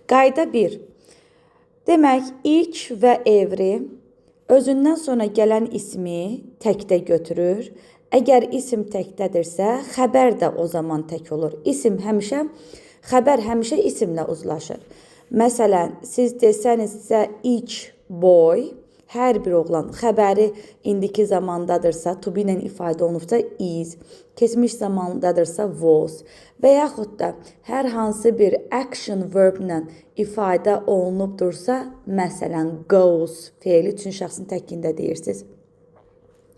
Qayda 1. Demək, ilk və every özündən sonra gələn ismi təkdə götürür. Əgər isim təkdədirsə, xəbər də o zaman tək olur. Xəbər həmişə isimlə uzlaşır. Məsələn, siz desənizsə each boy, hər bir oğlan, xəbəri indiki zamandadırsa, to be ilə ifadə olunubsa is, keçmiş zamandadırsa was və yaxud da hər hansı bir action verblə ifadə olunubdursa, məsələn, goes feili üçün şəxsin təkində deyirsiniz.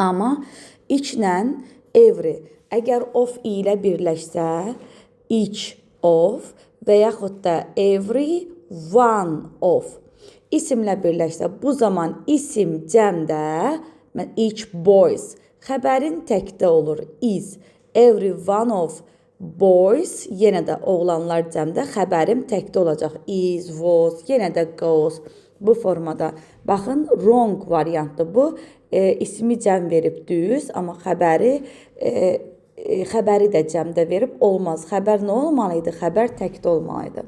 Amma içlə every, əgər of ilə birləşsə, each of və yaxud da every one of isimlə birləşsə, bu zaman isim cəmdə, each boys, xəbərin təkdə olur, is, every one of boys, yenə də oğlanlar cəmdə, xəbərim təkdə olacaq, is, was, yenə də goes, bu formada. Baxın, wrong variantdır bu, ismi cəm verib düz, amma xəbəri də cəmdə verib olmaz. Xəbər nə olmalıydı? Xəbər təkdə olmalıydı.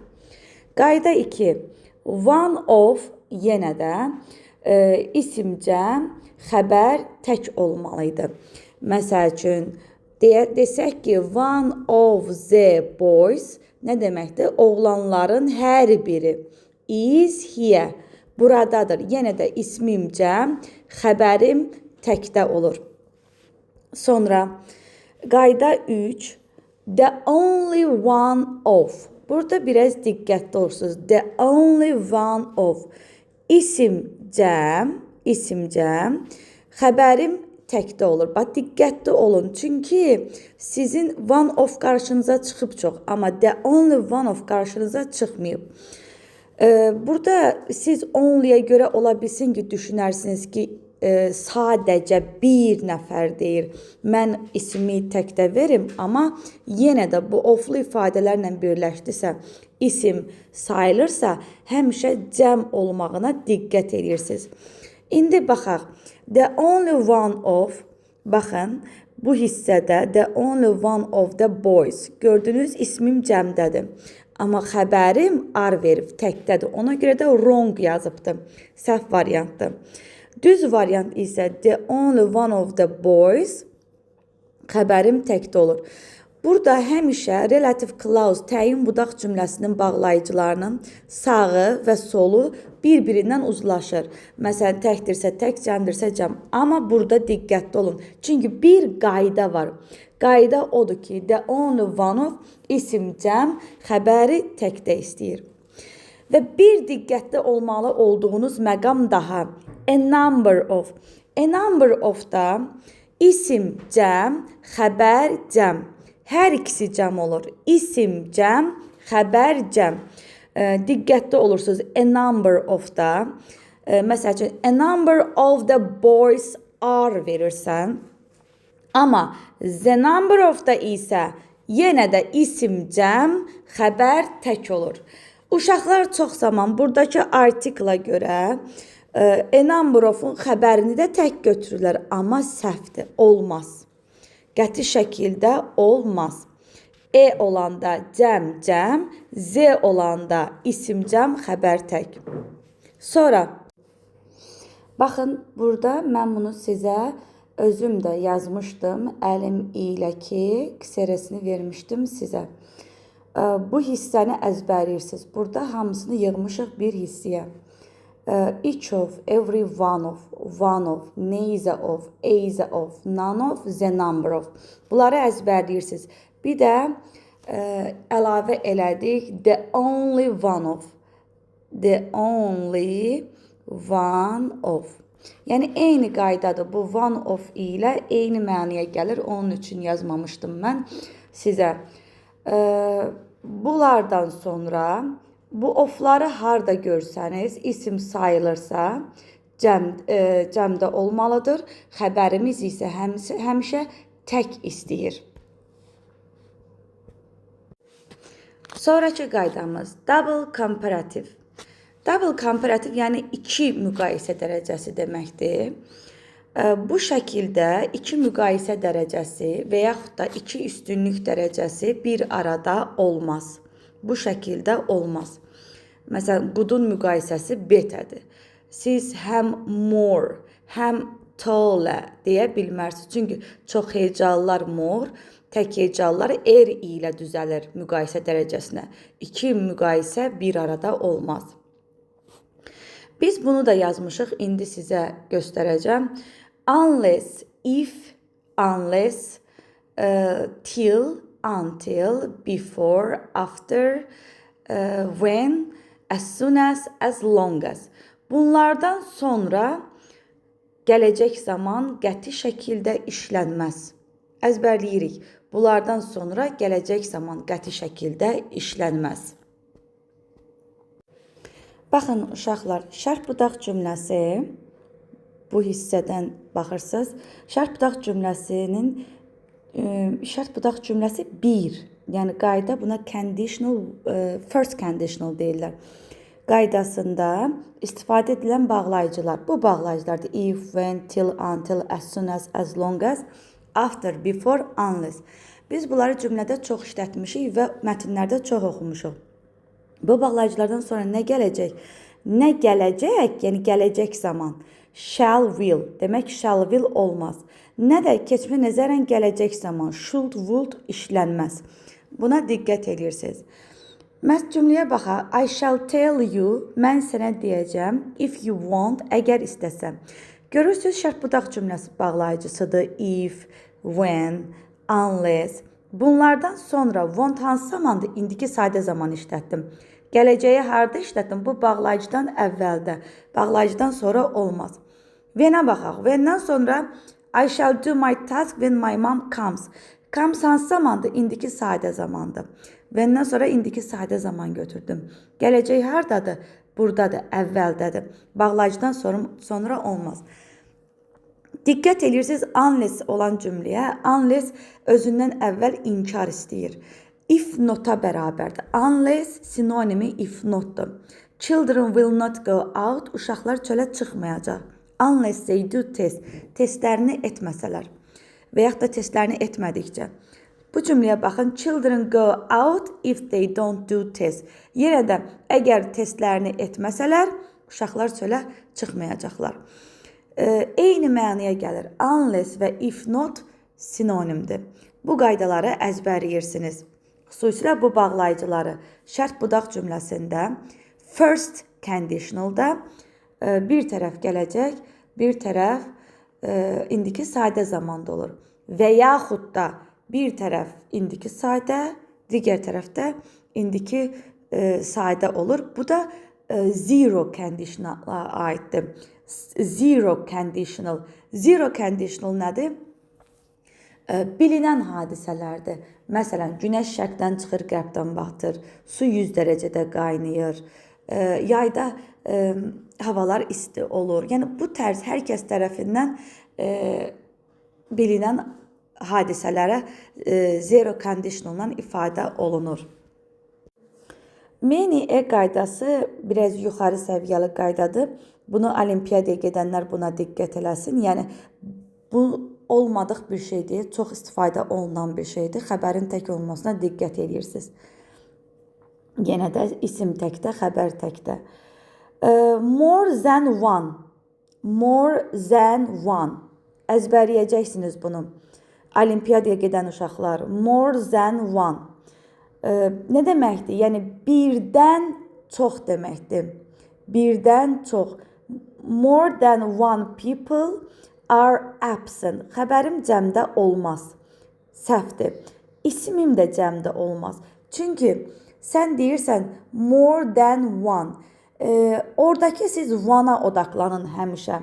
Qayda 2. One of yenə də isim cəm, xəbər tək olmalıydı. Məsəl üçün, desək ki, one of the boys nə deməkdir? Oğlanların hər biri is here, buradadır. Yenə də ismim cəm, xəbərim təkdə olur. Sonra, qayda 3. The only one of. Burada biraz diqqətli olursunuz. The only one of. İsim cəm, xəbərim təkdə olur. Bax, diqqətli olun. Çünki sizin one of qarşınıza çıxıb çox, amma the only one of qarşınıza çıxmayıb. Burada siz only'yə görə ola bilsin ki, düşünərsiniz ki, sadəcə bir nəfər deyir, mən ismi təkdə verim, amma yenə də bu oflu ifadələrlə birləşdirsə, isim sayılırsa, həmişə cəm olmağına diqqət edirsiniz. İndi baxaq, the only one of, baxın, bu hissədə the only one of the boys, gördünüz, ismim cəmdədir. Amma xəbərim ar verib, təkdədir. Ona görə də wrong yazıbdır, səhv variantdır. Düz variant isə the only one of the boys, xəbərim təkdə olur. Burada həmişə relative clause, təyin budaq cümləsinin bağlayıcılarının sağı və solu bir-birindən uzlaşır. Məsələn, təkdirsə tək, cəmdirsə cəm. Amma burada diqqətli olun. Çünki bir qayda var. Qayda odur ki, the only one of isim cəm, xəbəri təkdə istəyir. Və bir diqqətli olmalı olduğunuz məqam daha. A number of. A number of da isim cəm, xəbər cəm. Hər ikisi cəm olur. İsim cəm, xəbər cəm. Diqqətli olursunuz. A number of da. Məsəl üçün, a number of the boys are verirsən. Amma the number of da isə yenə də isim cəm, xəbər tək olur. Uşaqlar çox zaman buradakı artikla görə a number of-un xəbərini də tək götürürlər, amma səhvdir, olmaz. Qəti şəkildə olmaz. E olanda cəm, Z olanda isim cəm, xəbər tək. Sonra, baxın, burada mən bunu sizə özüm də yazmışdım, əlim ilə ki, xərəsini vermişdim sizə. Bu hissəni əzbərləyirsiniz. Burada hamısını yığmışıq bir hissiyə. Each of, every one of, neither of, either of, none of, the number of. Bunları əzbərləyirsiniz. Bir də əlavə elədik. The only one of. The only one of. Yəni, eyni qaydadır. Bu one of ilə eyni məniyə gəlir. Onun üçün yazmamışdım mən sizə. Bunlardan sonra bu ofları harda görsəniz, isim sayılırsa cəmdə olmalıdır. Xəbərimiz isə həmişə tək istəyir. Sonraki qaydamız double comparative. Double comparative yəni iki müqayisə dərəcəsi deməkdir. Bu şəkildə iki müqayisə dərəcəsi və yaxud da iki üstünlük dərəcəsi bir arada olmaz. Bu şəkildə olmaz. Məsələn, qudun müqayisəsi betədir. Siz həm more, həm taller deyə bilmərsiniz. Çünki çox hecalılar more, tək hecalılar ilə düzəlir müqayisə dərəcəsinə. İki müqayisə bir arada olmaz. Biz bunu da yazmışıq, indi sizə göstərəcəm. Unless, if, unless, till, until, before, after, when, as soon as long as. Bunlardan sonra gələcək zaman qəti şəkildə işlənməz. Əzbərləyirik. Bunlardan sonra gələcək zaman qəti şəkildə işlənməz. Baxın uşaqlar, şərt budaq cümləsi bu hissədən baxırsınız. Şərt budaq cümləsi bir. Yəni qayda buna conditional, first conditional deyirlər. Qaydasında istifadə edilən bağlayıcılar. Bu bağlayıcılardır. If, when, till, until, as soon as long as, after, before, unless. Biz bunları cümlədə çox işlətmişik və mətnlərdə çox oxumuşuq. Bu bağlayıcılardan sonra nə gələcək? Nə gələcək? Yəni gələcək zaman. Shall, will. Demək shall, will olmaz. Nə də keçmə nəzərən gələcək zaman. Should, would işlənməz. Buna diqqət edirsiniz. Mən cümləyə baxaq. I shall tell you. Mən sənə deyəcəm. If you want. Əgər istəsən. Görürsünüz, şərt budaq cümləsi bağlayıcısıdır. If, when, unless. Bunlardan sonra want hansı zamandır? İndiki sadə zaman işlətdim. Gələcəyi harda işlətdim? Bu bağlayıcıdan əvvəldə. Bağlayıcıdan sonra olmaz. When-ə baxaq. When-dən sonra I shall do my task when my mom comes. Comes hansı zamandır? İndiki sadə zamandır. When-dən sonra indiki sadə zaman götürdüm. Gələcək hardadır? Buradadır, əvvəldədir. Bağlayıcıdan sonra olmaz. Diqqət edirsiniz unless olan cümləyə. Unless özündən əvvəl inkar istəyir. If nota bərabərdir. Unless sinonimi if notdur. Children will not go out. Uşaqlar çölə çıxmayacaq. Unless they do test. Testlərini etməsələr. Və yaxud da testlərini etmədikcə. Bu cümləyə baxın. Children go out if they don't do test. Yenə də əgər testlərini etməsələr, uşaqlar çölə çıxmayacaqlar. Eyni mənaya gəlir. Unless və if not sinonimdir. Bu qaydaları əzbərləyirsiniz. Xüsusilə bu bağlayıcıları şərt budaq cümləsində first conditionalda bir tərəf gələcək, bir tərəf indiki sadə zamanda olur. Və yaxud da bir tərəf indiki sadə, digər tərəfdə indiki sadə olur. Bu da zero conditionala aiddir. Zero conditional. Zero conditional nədir? Bilinən hadisələrdir. Məsələn, günəş şərqdən çıxır, qərbdən batır, su 100 dərəcədə qaynayır, yayda havalar isti olur. Yəni, bu tərz hər kəs tərəfindən bilinən hadisələrə zero conditionaldan ifadə olunur. Many-e qaydası biraz yuxarı səviyyəli qaydadır. Bunu olimpiyadaya gedənlər buna diqqət eləsin. Yəni, bu olmadıq bir şeydir, çox istifadə olunan bir şeydir. Xəbərin tək olmasına diqqət edirsiniz. Yenə də isim təkdə, xəbər təkdə. More than one. More than one. Əzbərləyəcəksiniz bunu. Olimpiyadaya gedən uşaqlar. More than one. Nə deməkdir? Yəni, birdən çox deməkdir. Birdən çox. More than one people are absent. Xəbərim cəmdə olmaz. Səhvdir. İsmim də cəmdə olmaz. Çünki sən deyirsən more than one. Oradakı siz one-a odaqlanın həmişə.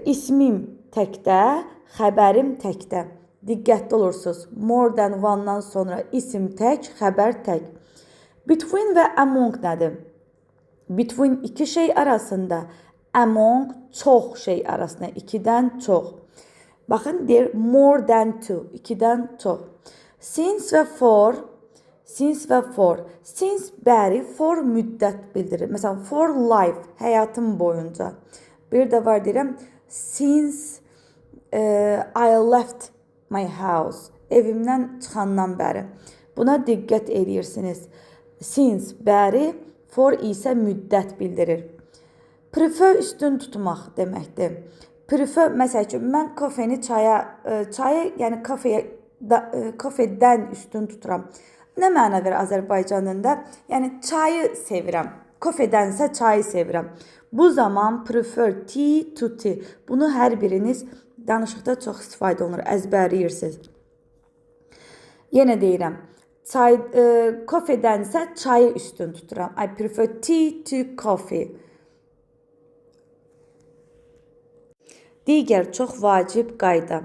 İsmim təkdə, xəbərim təkdə. Diqqətli olursunuz. More than one-dan sonra isim tək, xəbər tək. Between və among nədir? Between iki şey arasında. Among çox şey arasında. İkidən çox. Baxın, deyir more than two. İkidən çox. Since və for. Since və for. Since bəri, for müddət bildirir. Məsələn, for life, həyatım boyunca. Bir də var deyirəm, since I left my house. Evimdən çıxandan bəri. Buna diqqət edirsiniz. Since bəri, For isə müddət bildirir. Prefer üstün tutmaq deməkdir. Prefer, məsəl üçün, mən kofeni çayı, yəni kofedən üstün tuturam. Nə məna verir Azərbaycanın da? Yəni çayı sevirəm. Kofedənsə çayı sevirəm. Bu zaman prefer tea to tea. Bunu hər biriniz danışıqda çox istifadə olunur, əzbərləyirsiniz. Yenə deyirəm. Kofedənsə çayı üstün tuturam. I prefer tea to coffee. Digər çox vacib qayda.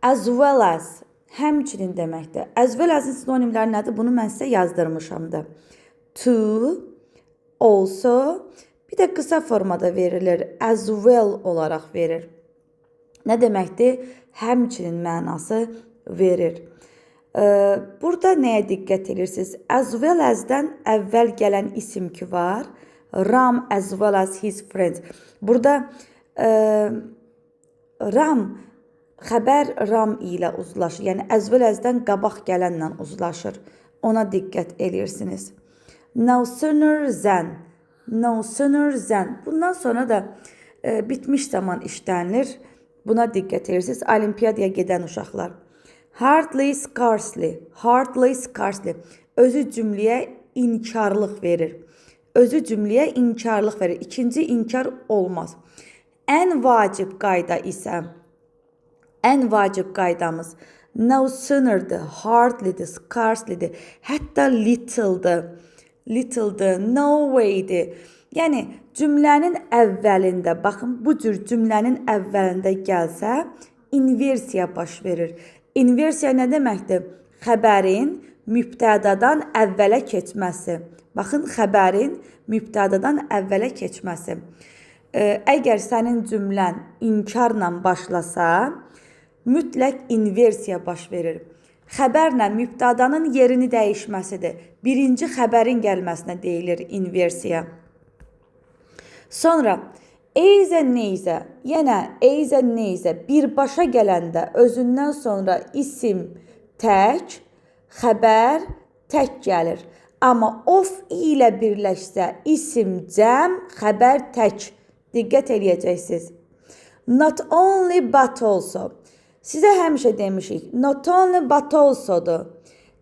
As well as, həmçinin deməkdir. As well as-ın sinonimləri nədir? Bunu mən sizə yazdırmışam da. To, also, bir də qısa formada verilir. As well olaraq verir. Nə deməkdir? Həmçinin mənası verir. Burada nəyə diqqət edirsiniz? As well as-dən əvvəl gələn isim ki var. Ram as well as his friends. Burada Ram, xəbər Ram ilə uzlaşır. Yəni, as well as-dən qabaq gələnlə uzlaşır. Ona diqqət edirsiniz. No sooner than. No sooner than. Bundan sonra da bitmiş zaman işlənilir. Buna diqqət edirsiniz. Olimpiyadaya gedən uşaqlar. Hardly, scarcely. Hardly, scarcely. Özü cümləyə inkarlıq verir. Özü cümləyə inkarlıq verir. İkinci inkar olmaz. Ən vacib qayda isə, ən vacib qaydamız no sooner-dır, hardly-dır, scarcely-dır, hətta little-dır, little-dır, no way-dir. Yəni, cümlənin əvvəlində, baxın, bu cür cümlənin əvvəlində gəlsə, inversiya baş verir. İnversiya nə deməkdir? Xəbərin mübtədadan əvvələ keçməsi. Baxın, xəbərin mübtədadan əvvələ keçməsi. Əgər sənin cümlən inkarla başlasa, mütləq inversiya baş verir. Xəbərlə mübtədanın yerini dəyişməsidir. Birinci xəbərin gəlməsinə deyilir inversiya. Sonra, eyzə neyzə, yenə eyzə neyzə birbaşa gələndə özündən sonra isim tək, xəbər tək gəlir. Amma of ilə birləşsə isim cəm, xəbər tək. Diqqət eləyəcəksiniz. Not only but also. Sizə həmişə demişik. Not only but also'dur.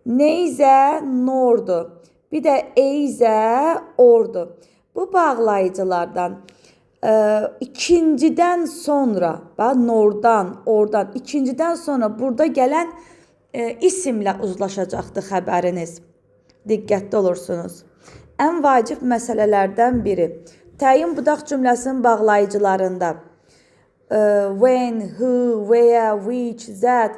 Neyzə nordur. Bir də eyzə ordur. Bu bağlayıcılardan ikincidən sonra, nordan, oradan, ikincidən sonra burada gələn isimlə uzlaşacaqdır xəbəriniz. Diqqətli olursunuz. Ən vacib məsələlərdən biri. Təyin budaq cümləsinin bağlayıcılarında when, who, where, which, that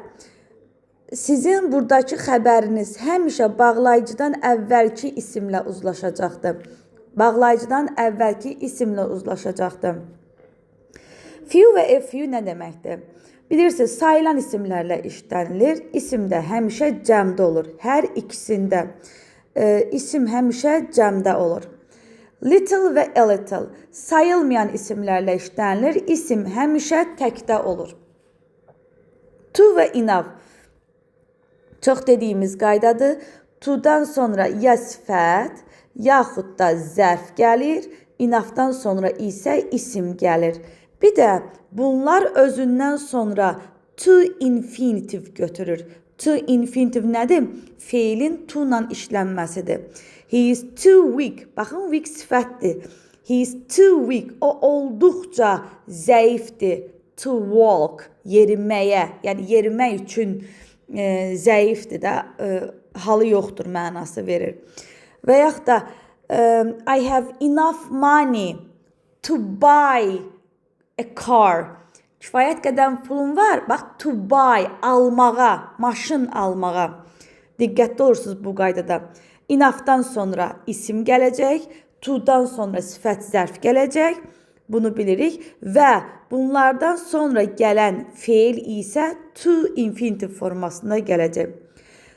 sizin buradakı xəbəriniz həmişə bağlayıcıdan əvvəlki isimlə uzlaşacaqdır. Bağlayıcıdan əvvəlki isimlə uzlaşacaqdır. Few və a few nə deməkdir? Bilirsiniz, sayılan isimlərlə işlənilir. İsim də həmişə cəmdə olur. Hər ikisində isim həmişə cəmdə olur. Little və a little sayılmayan isimlərlə işlənilir. İsim həmişə təkdə olur. To və enough çox dediyimiz qaydadır. To-dan sonra ya sifət, yaxud da zərf gəlir. Enough'dan sonra isə isim gəlir. Bir də bunlar özündən sonra to infinitive götürür. To infinitive nədir? Feilin to ilə işlənməsidir. He is too weak. Baxın, weak sifətdir. He is too weak. O olduqca zəifdir. To walk, yeriməyə. Yəni, yerimək üçün zəifdir də, halı yoxdur mənası verir. Və yaxud da I have enough money to buy a car. Kifayət qədər pulum var. Bax, to buy, almağa, maşın almağa. Diqqətli olursunuz bu qaydada. Enough'dan sonra isim gələcək. To-dan sonra sifət zərf gələcək. Bunu bilirik. Və bunlardan sonra gələn feil isə to infinitive formasında gələcək.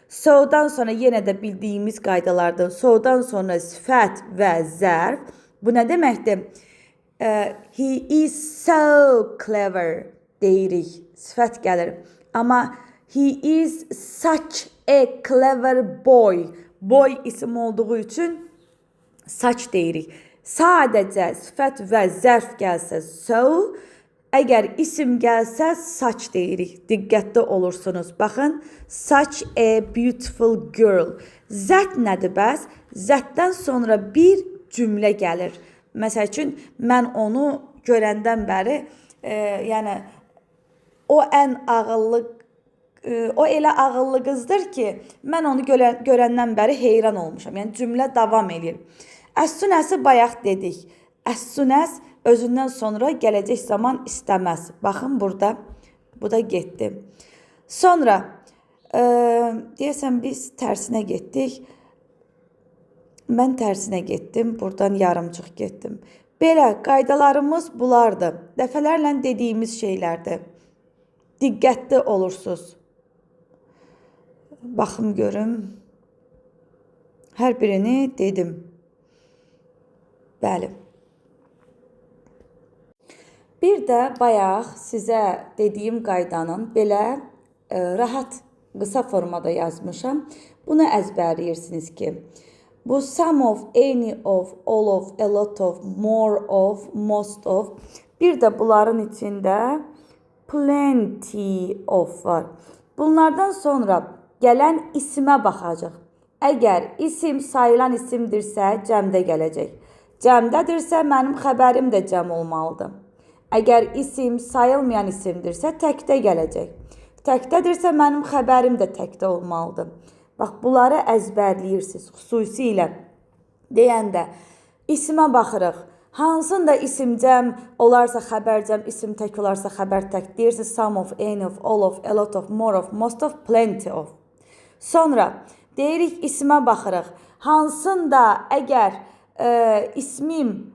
So-dan sonra yenə də bildiyimiz qaydalardan so-dan sonra sifət və zərf. Bu nə deməkdir? He is so clever deyirik. Sifət gəlir. Amma he is such a clever boy. Boy isim olduğu üçün saç deyirik. Sadəcə sifət və zərf gəlsə so, əgər isim gəlsə saç deyirik. Diqqətli olursunuz. Baxın, such a beautiful girl. Zət nədir bəs? Zətdən sonra bir cümlə gəlir. Məsəl üçün, mən onu görəndən bəri, yəni o ən ağıllı, o elə ağıllı qızdır ki, mən onu görəndən bəri heyran olmuşam. Yəni cümlə davam edir. As soon as-ı bayaq dedik. As soon as özündən sonra gələcək zaman istəməz. Baxın burada, bu da getdi. Sonra deyəsən biz tərsinə getdik. Mən tərsinə getdim, buradan yarımçıq getdim. Belə qaydalarımız bulardır. Dəfələrlə dediyimiz şeylərdir. Diqqətli olursunuz. Baxım görüm. Hər birini dedim. Bəli. Bir də bayaq sizə dediyim qaydanın belə rahat, qısa formada yazmışam. Bunu əzbərləyirsiniz ki, bu some of, any of, all of, a lot of, more of, most of. Bir də bunların içində plenty of var. Bunlardan sonra gələn isimə baxacaq. Əgər isim sayılan isimdirsə, cəmdə gələcək. Cəmdədirsə, mənim xəbərim də cəm olmalıdır. Əgər isim sayılmayan isimdirsə, təkdə gələcək. Təkdədirsə, mənim xəbərim də təkdə olmalıdır. Bax, bunları əzbərləyirsiniz. Xüsusilə deyəndə isimə baxırıq. Hansında isim cəm olarsa xəbər cəm, isim tək olarsa xəbər tək. Deyirsiniz some of, any of, all of, a lot of, more of, most of, plenty of. Sonra deyirik isimə baxırıq. Hansında əgər ismim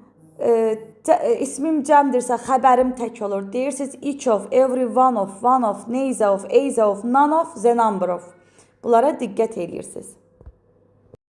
cəmdirsə xəbərim tək olur. Deyirsiniz each of, every one of, neither of, either of, none of, the number of. Bunlara diqqət edirsiniz.